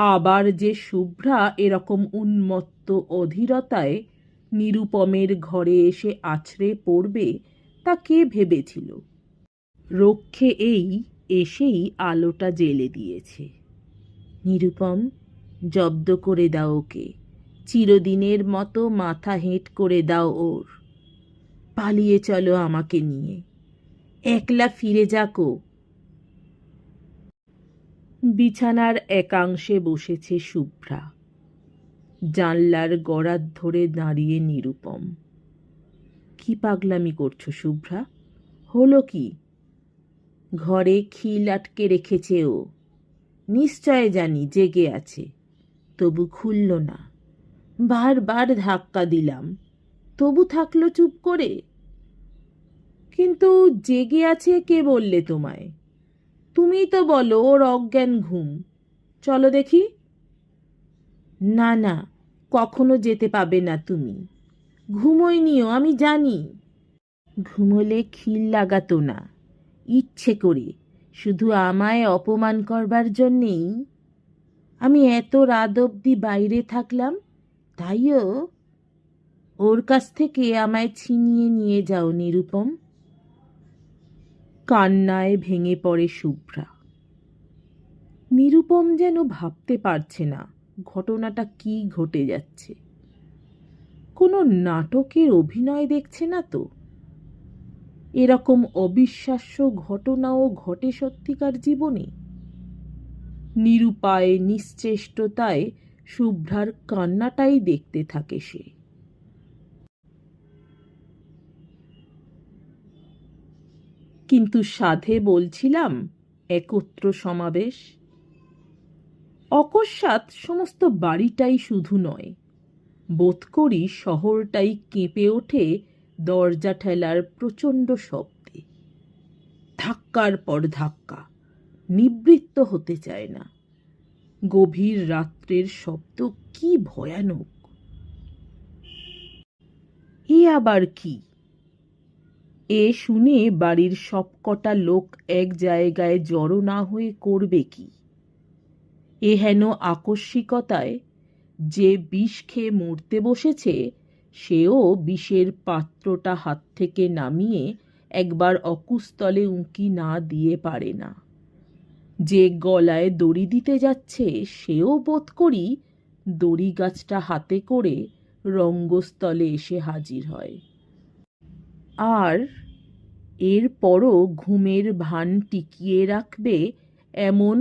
আবার যে শুভ্রা এরকম উন্মত্ত অধীরতায় নিরুপমের ঘরে এসে আছড়ে পড়বে তা কে ভেবেছিল? রক্ষে এই এসেই আলোটা জ্বেলে দিয়েছে। নিরুপম, জব্দ করে দাও ওকে, চিরদিনের মতো মাথা হেঁট করে দাও ওর। পালিয়ে চলো আমাকে নিয়ে, একলা ফিরে যাকো। বিছানার একাংশে বসেছে শুভ্রা, জানলার গড়াত ধরে দাঁড়িয়ে নিরুপম। কি পাগলামি করছো শুভ্রা? হলো কি? ঘরে খিল আটকে রেখেছে ও, নিশ্চয় জানি জেগে আছে, তবু খুলল না। বারবার ধাক্কা দিলাম, তবু থাকলো চুপ করে। কিন্তু জেগে আছে কে বললে তোমায়? তুমিই তো বলো ওর অজ্ঞান ঘুম। চলো দেখি। না না, কখনো যেতে পাবে না তুমি। ঘুমোইনিও, আমি জানি। ঘুমোলে খিল লাগাতো না, ইচ্ছে করে, শুধু আমায় অপমান করবার জন্যেই। আমি এত রাত অবধি বাইরে থাকলাম, তাইও ওর কাছ থেকে আমায় ছিনিয়ে নিয়ে যাও নিরুপম। কান্নায় ভেঙে পড়ে শুভ্রা। নিরুপম যেন ভাবতে পারছে না ঘটনাটা কি ঘটে যাচ্ছে। কোনো নাটকের অভিনয় দেখছে না তো? এরকম অবিশ্বাস্য ঘটনাও ঘটে সত্যিকার জীবনে? নিরুপায় নিশ্চেষ্টতায় শুভ্রার কান্নাটাই দেখতে থাকে সে। কিন্তু সাধে বলছিলাম একত্র সমাবেশ। অকস্মাৎ সমস্ত বাড়িটাই শুধু নয়, বোধ করি শহরটাই কেঁপে ওঠে দরজা ঠেলার প্রচণ্ড শব্দে। ধাক্কার পর ধাক্কা, নিবৃত্ত হতে চায় না। গভীর রাত্রের শব্দ কি ভয়ানক! এ আবার কি? এ শুনে বাড়ির সবকটা লোক এক জায়গায় জড়ো না হয়ে করবে কি? এ হেন আকস্মিকতায় যে বিষ খেয়ে মরতে বসেছে, সেও বিষের পাত্রটা হাত থেকে নামিয়ে একবার অকুস্থলে উঁকি না দিয়ে পারে না। যে গলায় দড়ি দিতে যাচ্ছে, সেও বোধ করি দড়ি গাছটা হাতে করে রঙ্গস্থলে এসে হাজির হয়। আর এরপরও ঘুমের ভান টিকিয়ে রাখবে এমন